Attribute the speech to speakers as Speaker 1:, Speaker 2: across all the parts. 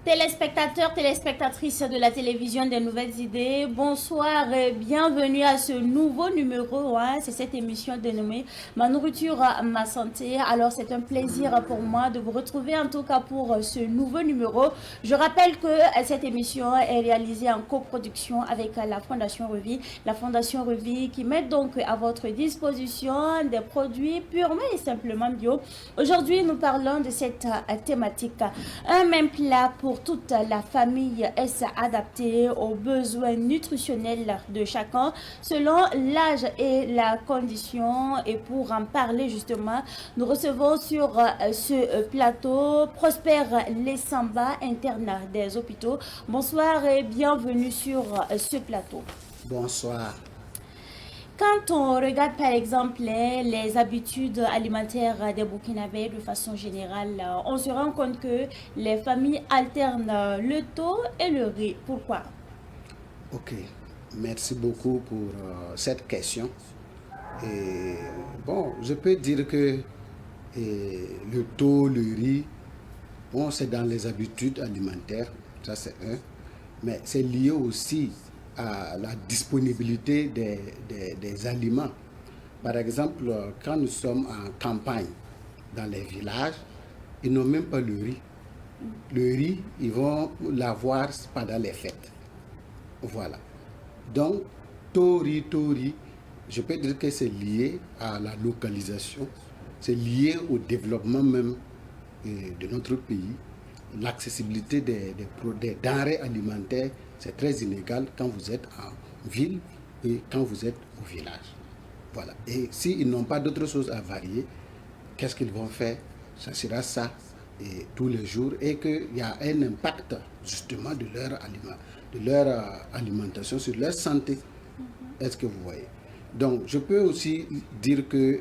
Speaker 1: Téléspectateurs, téléspectatrices de la télévision des nouvelles idées, bonsoir et bienvenue à ce nouveau numéro. C'est cette émission dénommée Ma nourriture, ma santé. Alors c'est un plaisir pour moi de vous retrouver en tout cas pour ce nouveau numéro. Je rappelle que cette émission est réalisée en coproduction avec la Fondation Revie. La Fondation Revie qui met donc à votre disposition des produits purement et simplement bio. Aujourd'hui nous parlons de cette thématique. Un même plat pour toute la famille, est-ce adapté aux besoins nutritionnels de chacun selon l'âge et la condition? Et pour en parler justement, nous recevons sur ce plateau Prosper Lessamba, interne des hôpitaux. Bonsoir et bienvenue sur ce plateau.
Speaker 2: Bonsoir.
Speaker 1: Quand on regarde par exemple les habitudes alimentaires des Burkinabés de façon générale, on se rend compte que les familles alternent le thon et le riz. Pourquoi?
Speaker 2: Ok, merci beaucoup pour cette question. Et, bon, je peux dire que le thon, le riz, bon, c'est dans les habitudes alimentaires, ça c'est un, mais c'est lié aussi à la disponibilité des aliments. Par exemple, quand nous sommes en campagne, dans les villages, ils n'ont même pas le riz. Le riz, ils vont l'avoir pendant les fêtes. Voilà. Donc, tori, je peux dire que c'est lié à la localisation, c'est lié au développement même de notre pays. L'accessibilité des denrées alimentaires, c'est très inégal quand vous êtes en ville et quand vous êtes au village. Voilà. Et s'ils n'ont pas d'autre chose à varier, qu'est-ce qu'ils vont faire? Ça sera ça et tous les jours et qu'il y a un impact justement de leur alimentation sur leur santé. Est-ce que vous voyez? Donc, je peux aussi dire que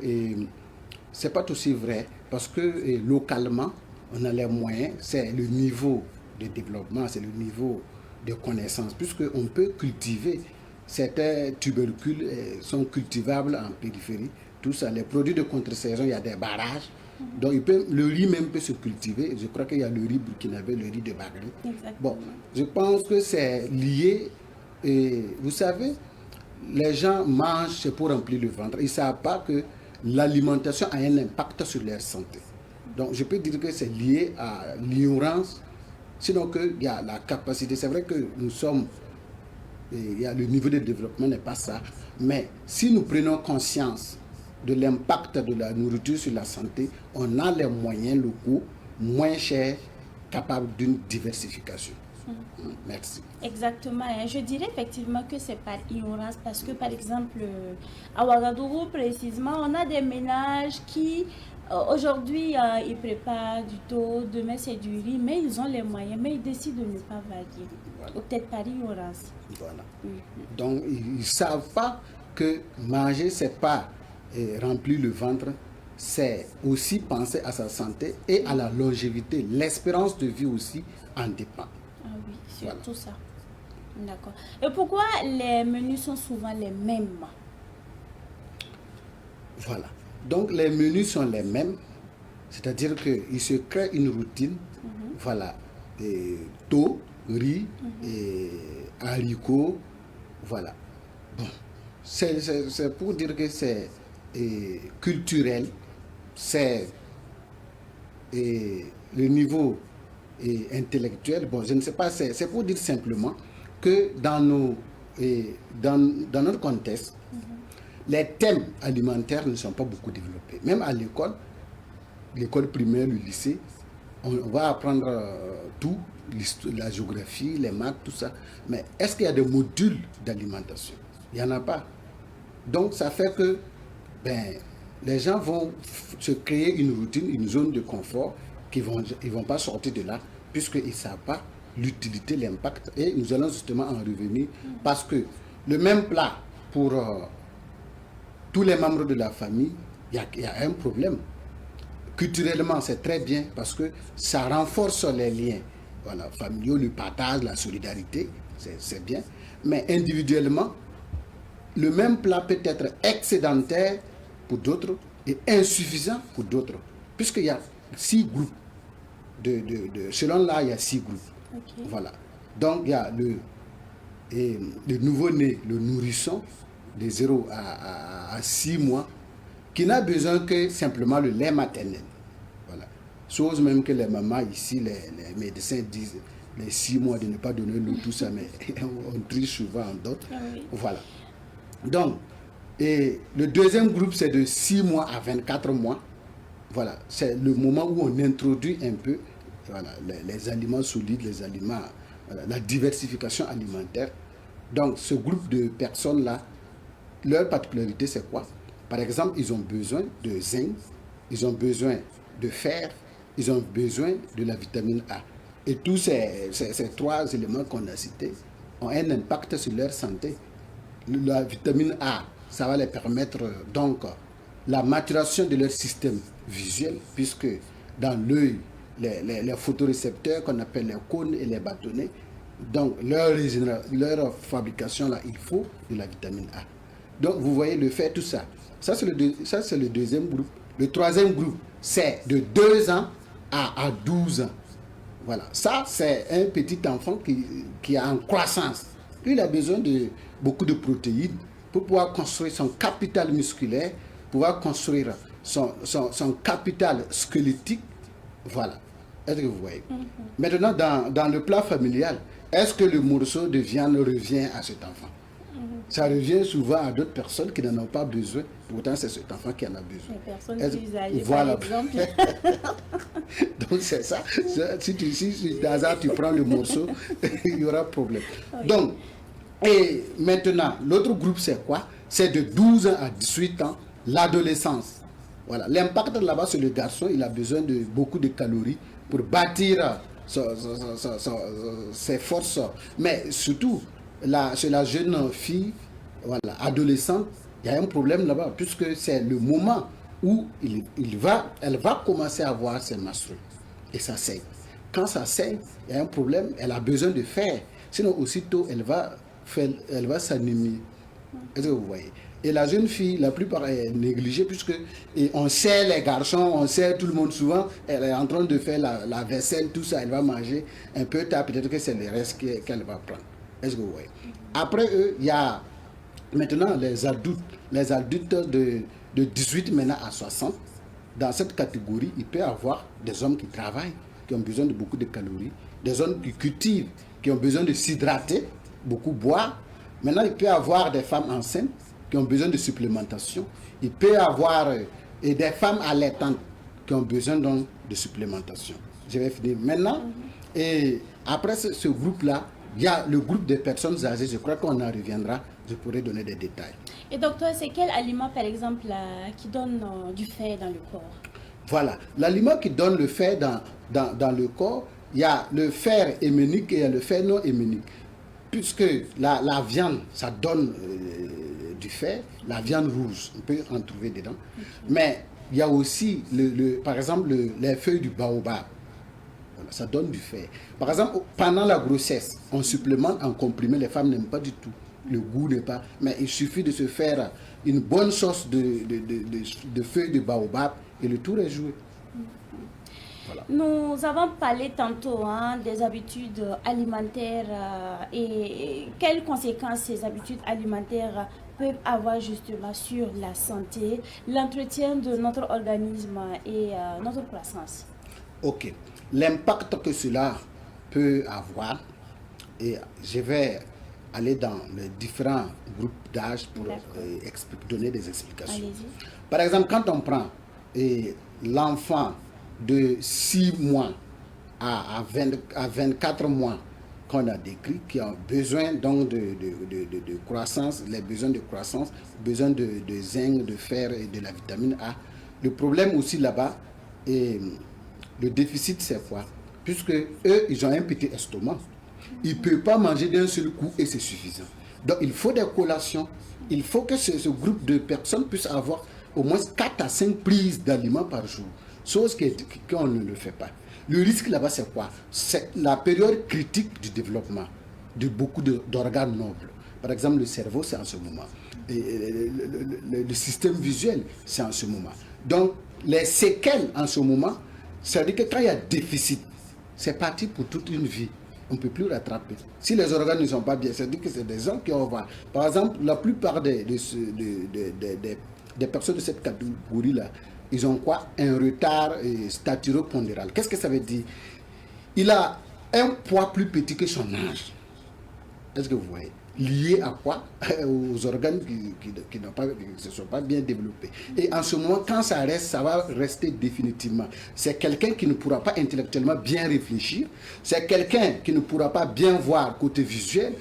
Speaker 2: c'est pas aussi vrai parce que localement, on a les moyens, c'est le niveau de développement, c'est le niveau de connaissance, puisqu'on peut cultiver certains tubercules sont cultivables en périphérie, tout ça, les produits de contre-saison, il y a des barrages, donc le riz même peut se cultiver, je crois qu'il y a le riz burkinabé, le riz de Bagri. Bon, je pense que c'est lié, et vous savez, les gens mangent, c'est pour remplir le ventre, ils ne savent pas que l'alimentation a un impact sur leur santé. Donc, je peux dire que c'est lié à l'ignorance, sinon qu'il y a la capacité. C'est vrai que nous sommes, il y a le niveau de développement n'est pas ça, mais si nous prenons conscience de l'impact de la nourriture sur la santé, on a les moyens locaux, moins chers, capables d'une diversification. Merci.
Speaker 1: Exactement. Je dirais effectivement que c'est par ignorance parce que par exemple à Ouagadougou précisément, on a des ménages qui aujourd'hui ils préparent du thon, demain c'est du riz, mais ils ont les moyens, mais ils décident de ne pas varier. Voilà. Ou peut-être par ignorance.
Speaker 2: Voilà. Donc ils ne savent pas que manger c'est pas remplir le ventre, c'est aussi penser à sa santé et à la longévité. L'espérance de vie aussi en dépend.
Speaker 1: Ah oui, surtout ça. D'accord. Et pourquoi les menus sont souvent les mêmes?
Speaker 2: Voilà. Donc les menus sont les mêmes, c'est-à-dire qu'il se crée une routine, voilà, thon, riz, et haricots, voilà. Bon, c'est pour dire que c'est culturel, c'est le niveau intellectuel, bon, je ne sais pas, c'est pour dire simplement que dans notre contexte, les thèmes alimentaires ne sont pas beaucoup développés. Même à l'école primaire, le lycée, on va apprendre tout, la géographie, les maths, tout ça. Mais est-ce qu'il y a des modules d'alimentation? Il n'y en a pas. Donc ça fait que les gens vont se créer une routine, une zone de confort, ils vont pas sortir de là, puisqu'ils ne savent pas l'utilité, l'impact. Et nous allons justement en revenir, parce que le même plat pour tous les membres de la famille, il y a un problème. Culturellement, c'est très bien parce que ça renforce les liens, voilà, familiaux, le partage, la solidarité, c'est bien. Mais individuellement, le même plat peut être excédentaire pour d'autres et insuffisant pour d'autres. Puisqu'il y a 6 groupes. Selon là, il y a 6 groupes.
Speaker 1: Ok.
Speaker 2: Voilà. Donc, il y a le nouveau-né, le nourrisson, de 0 à 6 mois, qui n'a besoin que simplement le lait maternel. Voilà. Chose même que les mamans ici, les médecins disent les 6 mois de ne pas donner l'eau, tout ça, mais on triche souvent en d'autres.
Speaker 1: Ah oui.
Speaker 2: Voilà. Donc, et le deuxième groupe, c'est de 6 mois à 24 mois. Voilà, c'est le moment où on introduit un peu voilà, les aliments solides, les aliments, voilà, la diversification alimentaire. Donc, ce groupe de personnes-là, leur particularité, c'est quoi? Par exemple, ils ont besoin de zinc, ils ont besoin de fer, ils ont besoin de la vitamine A. Et tous ces trois éléments qu'on a cités ont un impact sur leur santé. La vitamine A, ça va les permettre donc la maturation de leur système visuel, puisque dans l'œil, les photorécepteurs qu'on appelle les cônes et les bâtonnets, donc leur fabrication, là, il faut de la vitamine A. Donc vous voyez le fait, tout ça. Ça, c'est le deuxième groupe. Le troisième groupe, c'est de 2 ans à 12 ans. Voilà, ça c'est un petit enfant qui est en croissance. Lui, il a besoin de beaucoup de protéines pour pouvoir construire son capital musculaire, pouvoir construire son capital squelettique. Voilà. Est-ce que vous voyez? Maintenant, dans le plat familial, est-ce que le morceau de viande revient à cet enfant? Ça revient souvent à d'autres personnes qui n'en ont pas besoin. Pourtant, c'est cet enfant qui en a besoin.
Speaker 1: Les personnes plus âgées,
Speaker 2: voilà.
Speaker 1: par exemple.
Speaker 2: Donc, c'est ça. Si dans hasard, tu prends le morceau, il y aura problème. Oui. Donc, et maintenant, l'autre groupe, c'est quoi? C'est de 12 ans à 18 ans, l'adolescence. Voilà. L'impact là-bas sur le garçon, il a besoin de beaucoup de calories pour bâtir ses forces. Mais surtout, chez la jeune fille, voilà, adolescente, il y a un problème là-bas, puisque c'est le moment où elle va commencer à avoir ses menstrues. Et ça saigne. Quand ça saigne, il y a un problème, elle a besoin de fer. Sinon, aussitôt, elle va s'anémier. Est-ce que vous voyez? Et la jeune fille, la plupart est négligée, puisque on sait les garçons, on sait tout le monde souvent, elle est en train de faire la vaisselle, tout ça, elle va manger un peu tard, peut-être que c'est le reste qu'elle va prendre. Est-ce que vous voyez? Après eux, il y a maintenant les adultes de 18 maintenant à 60. Dans cette catégorie, il peut y avoir des hommes qui travaillent, qui ont besoin de beaucoup de calories, des hommes qui cultivent, qui ont besoin de s'hydrater, beaucoup boire. Maintenant, il peut y avoir des femmes enceintes qui ont besoin de supplémentation. Il peut y avoir des femmes allaitantes qui ont besoin donc de supplémentation. Je vais finir maintenant. Et après ce groupe-là, il y a le groupe des personnes âgées. Je crois qu'on en reviendra. Je pourrai donner des détails.
Speaker 1: Et docteur, c'est quel aliment, par exemple, qui donne du fer dans le corps?
Speaker 2: Voilà. L'aliment qui donne le fer dans le corps, il y a le fer héménique et il y a le fer non héménique. Puisque la viande, ça donne du fer, la viande rouge, on peut en trouver dedans. Okay. Mais il y a aussi, par exemple, les feuilles du baobab. Voilà, ça donne du fer. Par exemple, pendant la grossesse, on supplémente en comprimé, les femmes n'aiment pas du tout. Le goût n'est pas. Mais il suffit de se faire une bonne sauce de feuilles de baobab et le tour est joué.
Speaker 1: Voilà. Nous avons parlé tantôt des habitudes alimentaires et quelles conséquences ces habitudes alimentaires peuvent avoir justement sur la santé, l'entretien de notre organisme et notre croissance.
Speaker 2: Ok. L'impact que cela peut avoir, et je vais aller dans les différents groupes d'âge pour donner des explications. Par exemple, quand on prend l'enfant de 6 mois à 24 mois qu'on a décrit, qui a besoin donc de croissance, les besoins de croissance, besoin de zinc, de fer et de la vitamine A. Le problème aussi là-bas, le déficit, c'est quoi? Puisque eux, ils ont un petit estomac. Ils ne peuvent pas manger d'un seul coup et c'est suffisant. Donc, il faut des collations. Il faut que ce groupe de personnes puisse avoir au moins 4 à 5 prises d'aliments par jour. Chose qu'on ne le fait pas. Le risque là-bas, c'est quoi? C'est la période critique du développement de beaucoup d'organes nobles. Par exemple, le cerveau, c'est en ce moment. Et le système visuel, c'est en ce moment. Donc, les séquelles en ce moment, ça veut dire que quand il y a déficit, c'est parti pour toute une vie. on ne peut plus rattraper. Si les organes ne sont pas bien, c'est-à-dire que c'est des gens qui ont... Par exemple, la plupart des personnes de cette catégorie-là, ils ont quoi? Un retard staturo-pondéral. Qu'est-ce que ça veut dire? Il a un poids plus petit que son âge. Est-ce que vous voyez? Lié à quoi? Aux organes qui ne se sont pas bien développés. Et en ce moment, quand ça reste, ça va rester définitivement. C'est quelqu'un qui ne pourra pas intellectuellement bien réfléchir. C'est quelqu'un qui ne pourra pas bien voir côté visuel.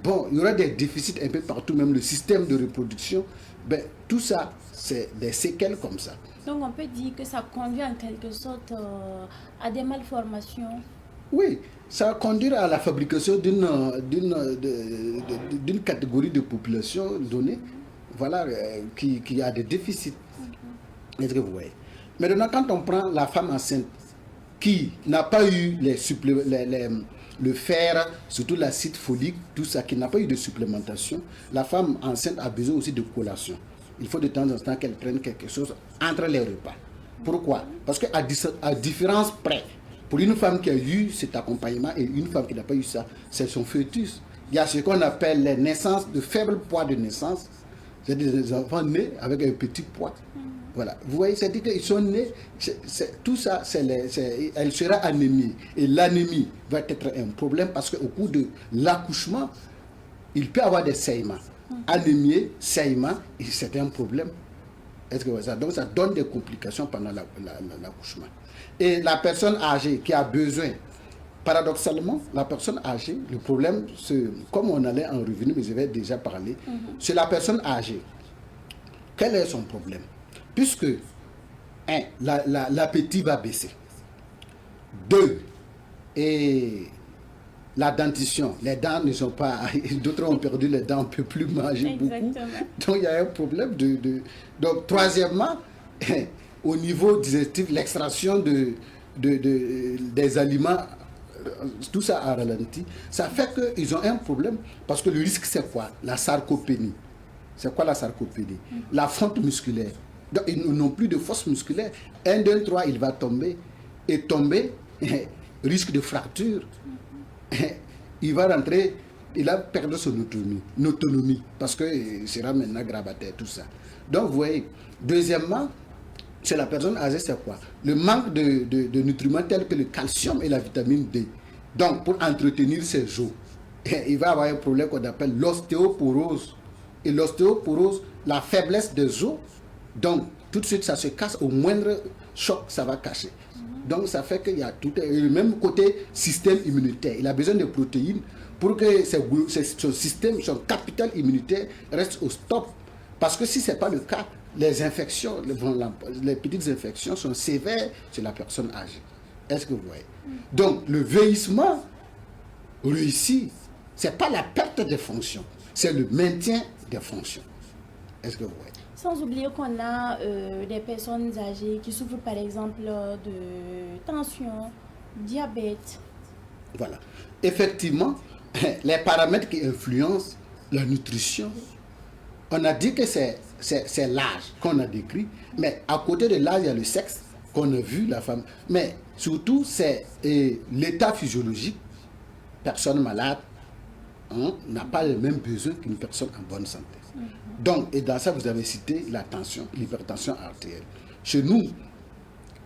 Speaker 2: Bon, il y aura des déficits un peu partout, même le système de reproduction. Ben, tout ça, c'est des séquelles comme ça.
Speaker 1: Donc on peut dire que ça conduit en quelque sorte à des malformations.
Speaker 2: Oui, ça va conduire à la fabrication d'une catégorie de population donnée, voilà, qui a des déficits. Est-ce que vous voyez? Maintenant, quand on prend la femme enceinte qui n'a pas eu le fer, surtout l'acide folique, tout ça, qui n'a pas eu de supplémentation, la femme enceinte a besoin aussi de collation. Il faut de temps en temps qu'elle prenne quelque chose entre les repas. Pourquoi? Parce qu'à différence près, pour une femme qui a eu cet accompagnement et une femme qui n'a pas eu ça, c'est son fœtus. Il y a ce qu'on appelle les naissances de faible poids de naissance. C'est-à-dire des enfants nés avec un petit poids. Voilà. Vous voyez, c'est-à-dire qu'ils sont nés, tout ça, elle sera anémie. Et l'anémie va être un problème parce qu'au cours de l'accouchement, il peut y avoir des saignements. Anémie, saignement, et c'est un problème. Est-ce que ça? Donc ça donne des complications pendant l'accouchement. Et la personne âgée qui a besoin, paradoxalement, la personne âgée, le problème, comme on allait en revenir, mais je vais déjà parler, c'est la personne âgée. Quel est son problème? Puisque, l'appétit va baisser. 2, et la dentition, les dents ne sont pas... D'autres ont perdu les dents, on ne peut plus manger beaucoup. Donc il y a un problème Donc troisièmement, au niveau digestif, l'extraction des aliments, tout ça a ralenti. Ça fait qu'ils ont un problème parce que le risque c'est quoi? La sarcopénie. C'est quoi la sarcopénie? La fonte musculaire. Donc ils n'ont plus de force musculaire. 1, 2, 3, il va tomber. Et tomber, risque de fracture. Il va rentrer, il va perdre son autonomie parce qu'il sera maintenant grabataire, tout ça. Donc vous voyez, deuxièmement, chez la personne âgée, c'est quoi? Le manque de nutriments tels que le calcium et la vitamine D. Donc, pour entretenir ses os, il va avoir un problème qu'on appelle l'ostéoporose. Et l'ostéoporose, la faiblesse des os, donc tout de suite ça se casse, au moindre choc, ça va casser. Donc ça fait qu'il y a tout le même côté système immunitaire. Il a besoin de protéines pour que son système, son capital immunitaire reste au stop. Parce que si ce n'est pas le cas, les infections, les petites infections sont sévères chez la personne âgée. Est-ce que vous voyez? Donc, le vieillissement réussi, ce n'est pas la perte des fonctions, c'est le maintien des fonctions. Est-ce que vous voyez?
Speaker 1: Sans oublier qu'on a des personnes âgées qui souffrent par exemple de tension, diabète.
Speaker 2: Voilà. Effectivement, les paramètres qui influencent la nutrition, on a dit que c'est l'âge qu'on a décrit, mais à côté de l'âge, il y a le sexe qu'on a vu, la femme. Mais surtout, c'est l'état physiologique. Personne malade n'a pas les mêmes besoins qu'une personne en bonne santé. Donc, et dans ça, vous avez cité la tension, l'hypertension artérielle. Chez nous,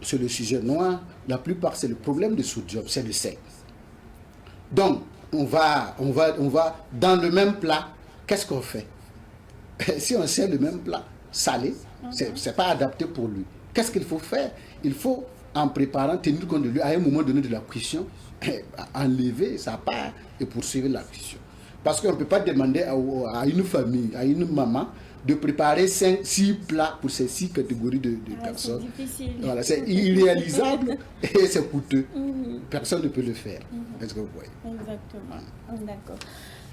Speaker 2: sur le sujet noir, la plupart, c'est le problème de sodium, c'est le sel. Donc, on va dans le même plat, qu'est-ce qu'on fait? Si on sert le même plat salé, c'est pas adapté pour lui. Qu'est-ce qu'il faut faire? Il faut, en préparant, tenir compte de lui, à un moment donné de la cuisson, enlever sa part et poursuivre la cuisson. Parce qu'on ne peut pas demander à une famille, à une maman, de préparer 6 plats pour ces 6 catégories de personnes.
Speaker 1: C'est difficile.
Speaker 2: Voilà, c'est irréalisable et c'est coûteux. Personne ne peut le faire. Est-ce que vous voyez?
Speaker 1: Exactement. D'accord.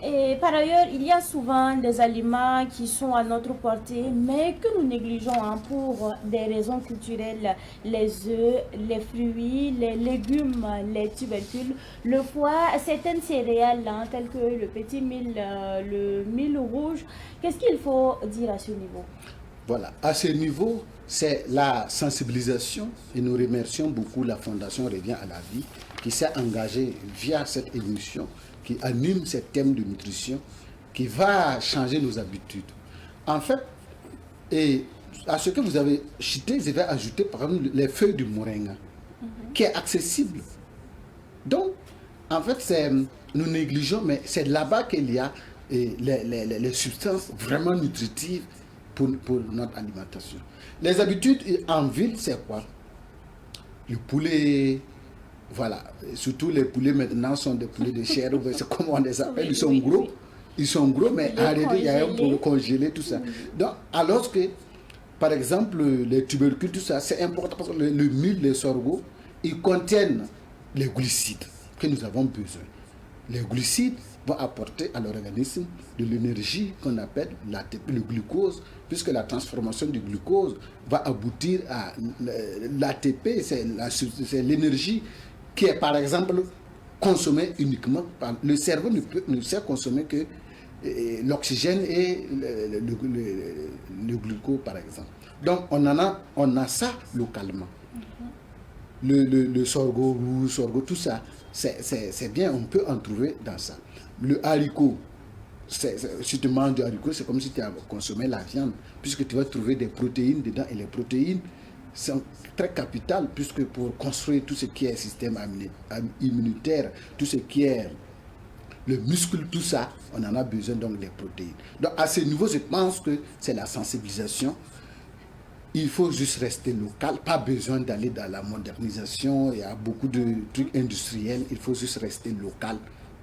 Speaker 1: Et par ailleurs, il y a souvent des aliments qui sont à notre portée, mais que nous négligeons pour des raisons culturelles. Les œufs, les fruits, les légumes, les tubercules, le foie, certaines céréales telles que le petit mil, le mil rouge. Qu'est-ce qu'il faut dire à ce niveau?
Speaker 2: Voilà, à ce niveau, c'est la sensibilisation et nous remercions beaucoup la Fondation Revient à la vie qui s'est engagée via cette émission, qui anime ce thème de nutrition, qui va changer nos habitudes. En fait, et à ce que vous avez cité, je vais ajouter par exemple les feuilles du moringa, qui est accessible. Donc, en fait, nous négligeons, mais c'est là-bas qu'il y a les substances vraiment nutritives pour notre alimentation. Les habitudes en ville, c'est quoi? Le poulet, voilà. Surtout les poulets maintenant sont des poulets de chair, c'est comme on les appelle, ils sont gros. Ils sont gros, mais en réalité, il y a un pour congeler tout ça. Donc, alors que, par exemple, les tubercules, tout ça, c'est important parce que le mil, les sorgho, ils contiennent les glucides que nous avons besoin. Les glucides vont apporter à l'organisme de l'énergie qu'on appelle le glucose, puisque la transformation du glucose va aboutir à l'ATP, c'est l'énergie qui est par exemple consommée uniquement par le cerveau ne sait consommer que l'oxygène et le glucose par exemple. Donc on a ça localement. Le sorgho rouge, sorgho, tout ça, c'est bien, on peut en trouver dans ça. Le haricot, si tu manges du haricot, c'est comme si tu as consommé la viande, puisque tu vas trouver des protéines dedans, et les protéines sont très capitales, puisque pour construire tout ce qui est système immunitaire, tout ce qui est le muscle, tout ça, on en a besoin donc des protéines. Donc à ce niveau, je pense que c'est la sensibilisation. Il faut juste rester local, pas besoin d'aller dans la modernisation, il y a beaucoup de trucs industriels, il faut juste rester local.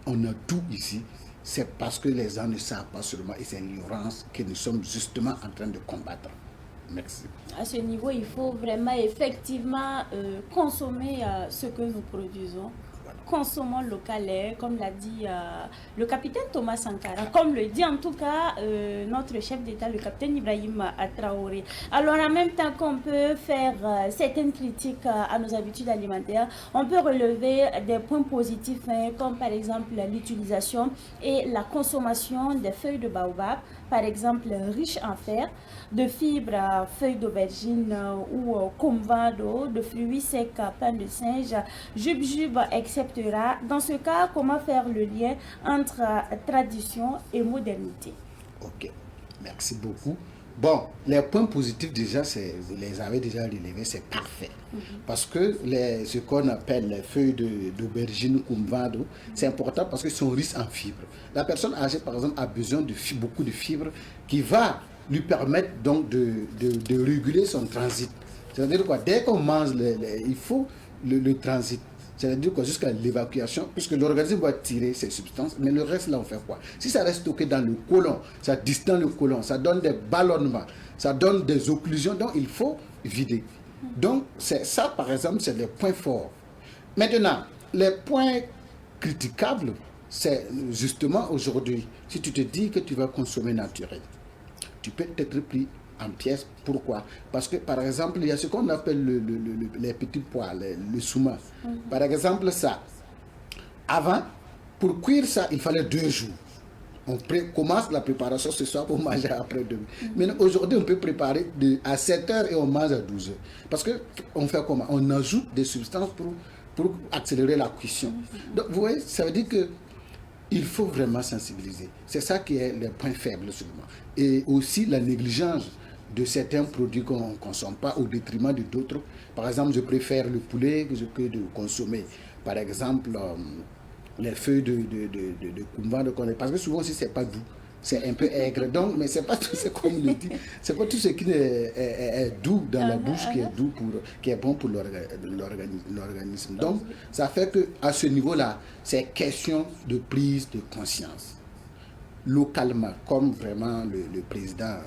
Speaker 2: On a tout ici, c'est parce que les gens ne savent pas seulement, et c'est l'ignorance que nous sommes justement en train de combattre. Merci.
Speaker 1: À ce niveau, il faut vraiment effectivement consommer ce que nous produisons. Consommons local, comme l'a dit le capitaine Thomas Sankara, comme le dit en tout cas notre chef d'État, le capitaine Ibrahim Traoré. Alors en même temps qu'on peut faire certaines critiques à nos habitudes alimentaires, on peut relever des points positifs, comme par exemple l'utilisation et la consommation des feuilles de baobab, par exemple riches en fer, de fibres, feuilles d'aubergine ou comvado, de fruits secs, pain de singe, jujube, etc. Dans ce cas, comment faire le lien entre tradition et modernité?
Speaker 2: Ok, merci beaucoup. Bon, les points positifs déjà, vous les avez déjà relevés, c'est parfait. Parce que ce qu'on appelle les feuilles d'aubergine comvado, c'est important parce qu'ils sont riches en fibres. La personne âgée, par exemple, a besoin de beaucoup de fibres qui va lui permettre donc de réguler son transit. C'est-à-dire quoi? Dès qu'on mange, il faut le transit. C'est-à-dire que jusqu'à l'évacuation, puisque l'organisme va tirer ces substances, mais le reste là on fait quoi? Si ça reste stocké dans le côlon, ça distend le côlon, ça donne des ballonnements, ça donne des occlusions, donc il faut vider. Donc ça par exemple, c'est les points forts. Maintenant, les points critiquables, c'est justement aujourd'hui, si tu te dis que tu vas consommer naturel, tu peux être pris en pièces. Pourquoi? Parce que par exemple, il y a ce qu'on appelle les petits pois, le souma. Par exemple, ça, avant, pour cuire ça, il fallait 2 jours. On commence la préparation ce soir pour manger après demain. Mais aujourd'hui, on peut préparer à 7 heures et on mange à 12 heures. Parce qu'on fait comment? On ajoute des substances pour accélérer la cuisson. Donc, vous voyez, ça veut dire que il faut vraiment sensibiliser. C'est ça qui est le point faible seulement. Et aussi la négligence de certains produits qu'on ne consomme pas au détriment de d'autres. Par exemple, je préfère le poulet que de consommer. Par exemple, les feuilles de kumba, parce que souvent aussi, ce n'est pas doux. C'est un peu aigre. Donc, mais ce n'est pas tout ce qu'on le dit. Ce n'est pas tout ce qui est doux dans la bouche qui est bon pour l'organisme. Donc, ça fait qu'à ce niveau-là, c'est question de prise de conscience. Localement, comme vraiment le président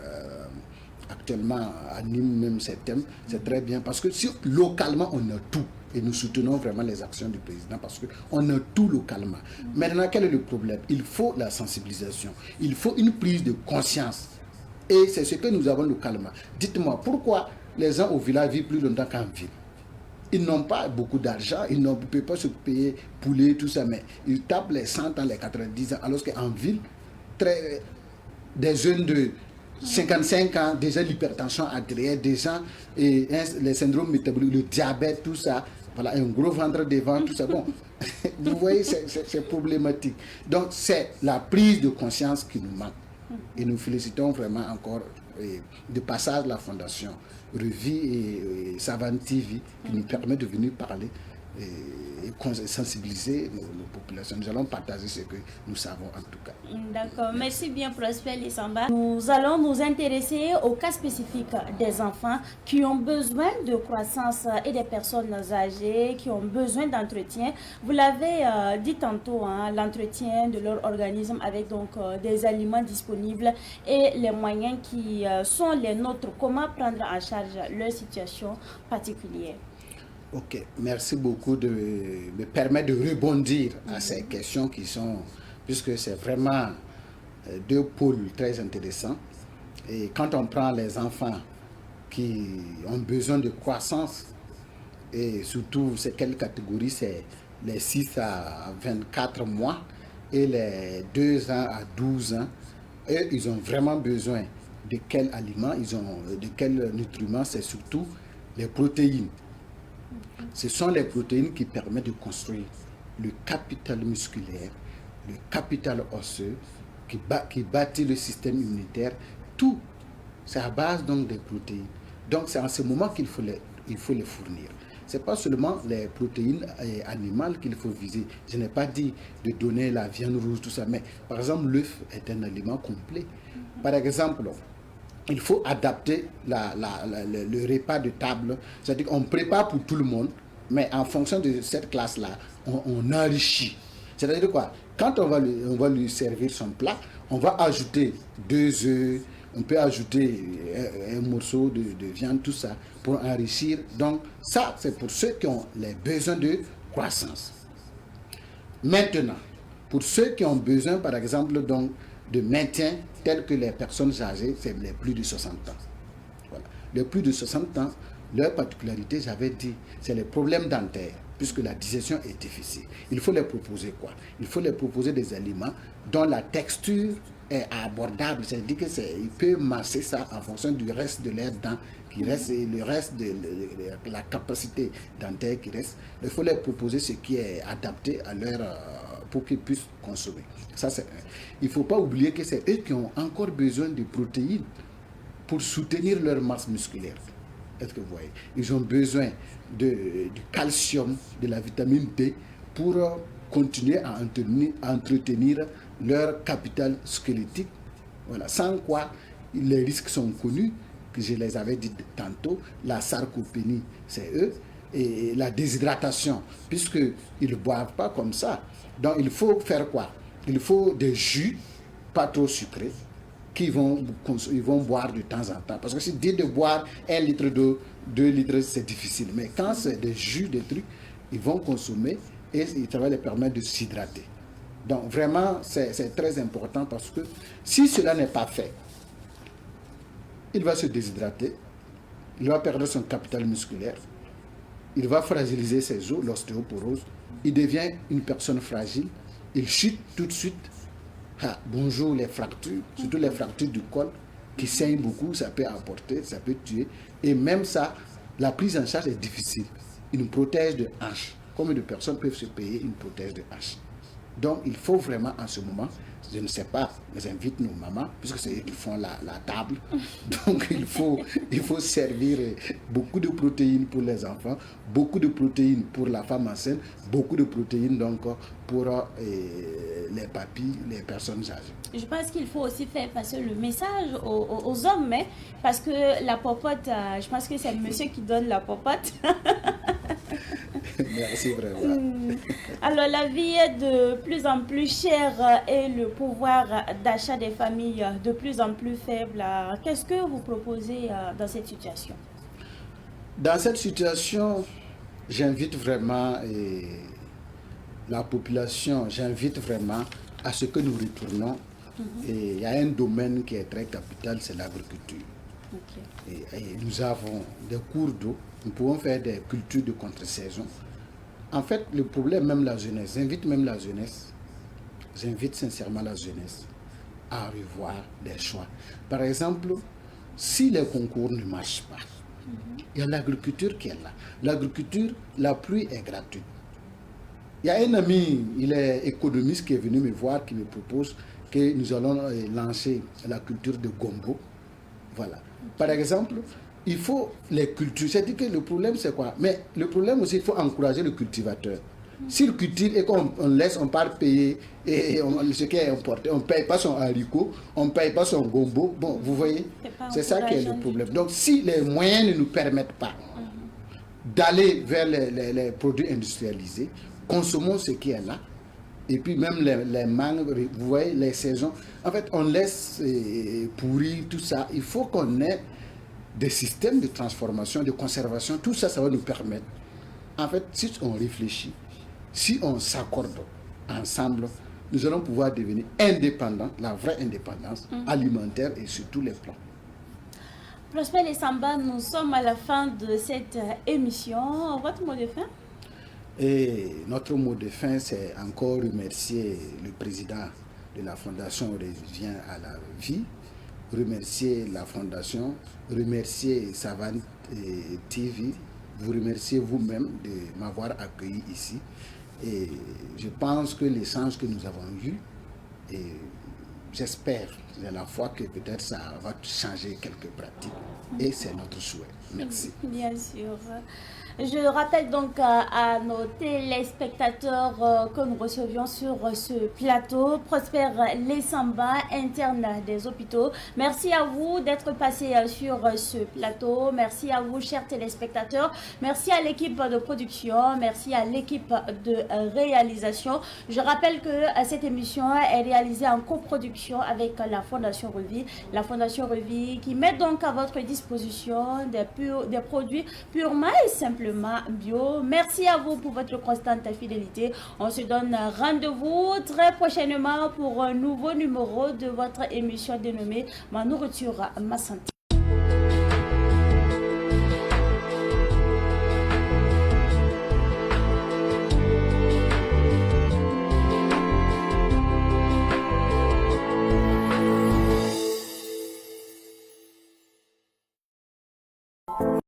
Speaker 2: actuellement anime même ces thèmes, c'est très bien. Parce que si localement, on a tout. Et nous soutenons vraiment les actions du président parce qu'on a tout localement. Maintenant, quel est le problème? Il faut la sensibilisation. Il faut une prise de conscience. Et c'est ce que nous avons localement. Dites-moi, pourquoi les gens au village vivent plus longtemps qu'en ville? Ils n'ont pas beaucoup d'argent, ils ne peuvent pas se payer poulet, tout ça, mais ils tapent les 100 ans, les 90 ans, alors qu'en ville, des jeunes de 55 ans, déjà l'hypertension artérielle, déjà les syndromes métaboliques, le diabète, tout ça. Voilà, un gros ventre devant, tout ça. Bon, vous voyez, c'est problématique. Donc, c'est la prise de conscience qui nous manque. Et nous félicitons vraiment encore de passage la Fondation Revie et Savane TV qui nous permet de venir parler et sensibiliser nos populations. Nous allons partager ce que nous savons en tout cas.
Speaker 1: D'accord, merci bien Prosper Lissamba. Nous allons nous intéresser au cas spécifique des enfants qui ont besoin de croissance et des personnes âgées qui ont besoin d'entretien. Vous l'avez dit tantôt, hein, l'entretien de leur organisme avec donc des aliments disponibles et les moyens qui sont les nôtres. Comment prendre en charge leur situation particulière?
Speaker 2: Ok, merci beaucoup de me permettre de rebondir à ces questions qui sont, puisque c'est vraiment deux pôles très intéressants. Et quand on prend les enfants qui ont besoin de croissance, et surtout, c'est quelle catégorie? C'est les 6 à 24 mois et les 2 ans à 12 ans. Et ils ont vraiment besoin de quels aliments, de quels nutriments? C'est surtout les protéines. Ce sont les protéines qui permettent de construire le capital musculaire, le capital osseux, qui bâtit le système immunitaire. Tout, c'est à base donc des protéines. Donc c'est en ce moment qu'il faut les fournir. Ce n'est pas seulement les protéines animales qu'il faut viser. Je n'ai pas dit de donner la viande rouge, tout ça, mais par exemple l'œuf est un aliment complet. Par exemple, il faut adapter le repas de table. C'est-à-dire qu'on prépare pour tout le monde, mais en fonction de cette classe-là, on enrichit. C'est-à-dire quoi? Quand on va lui servir son plat, on va ajouter 2 œufs, on peut ajouter un morceau de viande, tout ça, pour enrichir. Donc ça, c'est pour ceux qui ont les besoins de croissance. Maintenant, pour ceux qui ont besoin, par exemple, donc, de maintien, tels que les personnes âgées, c'est les plus de 60 ans. Voilà. Les plus de 60 ans, leur particularité, j'avais dit, c'est les problèmes dentaires, puisque la digestion est difficile. Il faut les proposer quoi? Il faut les proposer des aliments dont la texture est abordable, c'est-à-dire qu'ils peuvent masser ça en fonction du reste de leurs dents qui reste et le reste de la capacité dentaire qui reste. Il faut leur proposer ce qui est adapté à pour qu'ils puissent consommer. Ça, il ne faut pas oublier que c'est eux qui ont encore besoin de protéines pour soutenir leur masse musculaire. Est-ce que vous voyez? Ils ont besoin du calcium, de la vitamine D pour continuer à entretenir leur capital squelettique. Voilà. Sans quoi, les risques sont connus, que je les avais dit tantôt. La sarcopénie, c'est eux. Et la déshydratation, puisqu'ils ne boivent pas comme ça. Donc, il faut faire quoi? Il faut des jus, pas trop sucrés, qu'ils vont boire de temps en temps. Parce que si dit de boire 1 litre d'eau, 2 litres, c'est difficile. Mais quand c'est des jus, des trucs, ils vont consommer et ça va les permettre de s'hydrater. Donc, vraiment, c'est très important parce que si cela n'est pas fait, il va se déshydrater, il va perdre son capital musculaire, il va fragiliser ses os, l'ostéoporose, il devient une personne fragile, il chute tout de suite. Ah, bonjour les fractures, surtout les fractures du col qui saignent beaucoup, ça peut apporter, ça peut tuer. Et même ça, la prise en charge est difficile. Une prothèse de hanche, combien de personnes peuvent se payer une prothèse de hanche? Donc il faut vraiment en ce moment, je ne sais pas, mais j'invite nos mamans, puisque c'est eux qui font la table. Donc il faut servir beaucoup de protéines pour les enfants, beaucoup de protéines pour la femme enceinte, beaucoup de protéines donc pour les papis, les personnes âgées.
Speaker 1: Je pense qu'il faut aussi faire passer le message aux hommes, hein, parce que la popote, je pense que c'est le monsieur qui donne la popote.
Speaker 2: Merci vraiment.
Speaker 1: Alors la vie est de plus en plus chère et le pouvoir d'achat des familles de plus en plus faible. Qu'est-ce que vous proposez dans cette situation?
Speaker 2: Dans cette situation, j'invite vraiment la population, j'invite vraiment à ce que nous retournons. Et il y a un domaine qui est très capital, c'est l'agriculture. Okay. Et nous avons des cours d'eau, nous pouvons faire des cultures de contre-saison. En fait, le problème, même la jeunesse, j'invite sincèrement la jeunesse à revoir des choix. Par exemple, si les concours ne marchent pas, il y a l'agriculture qui est là. L'agriculture, la pluie est gratuite. Il y a un ami, il est économiste, qui est venu me voir, qui me propose que nous allons lancer la culture de gombo. Voilà. Par exemple, il faut les cultures. C'est-à-dire que le problème, c'est quoi? Mais le problème aussi, il faut encourager le cultivateur. S'il cultive et qu'on laisse, on part payer ce qui est importé, on ne paye pas son haricot, on ne paye pas son gombo. Bon, vous voyez, c'est ça qui est le problème. Donc, si les moyens ne nous permettent pas d'aller vers les produits industrialisés, consommons ce qui est là. Et puis même les mangues, vous voyez, les saisons. En fait, on laisse pourrir tout ça. Il faut qu'on ait des systèmes de transformation, de conservation. Tout ça, ça va nous permettre. En fait, si on réfléchit, si on s'accorde ensemble, nous allons pouvoir devenir indépendants, la vraie indépendance alimentaire et sur tous les plans.
Speaker 1: Prosper Lessamba, nous sommes à la fin de cette émission. Votre mot de fin?
Speaker 2: Et notre mot de fin, c'est encore remercier le président de la Fondation Revient à la vie, remercier la Fondation, remercier Savane TV, vous remercier vous-même de m'avoir accueilli ici. Et je pense que l'échange que nous avons eu, et j'espère, j'ai la foi que peut-être ça va changer quelques pratiques. Et c'est notre souhait. Merci.
Speaker 1: Bien sûr. Je rappelle donc à nos téléspectateurs que nous recevions sur ce plateau, Prosper Lessamba, interne des hôpitaux. Merci à vous d'être passé sur ce plateau. Merci à vous, chers téléspectateurs. Merci à l'équipe de production. Merci à l'équipe de réalisation. Je rappelle que cette émission est réalisée en coproduction avec la Fondation Revie. La Fondation Revie qui met donc à votre disposition des produits purement et simplement bio. Merci à vous pour votre constante fidélité. On se donne rendez-vous très prochainement pour un nouveau numéro de votre émission dénommée Ma nourriture, ma santé.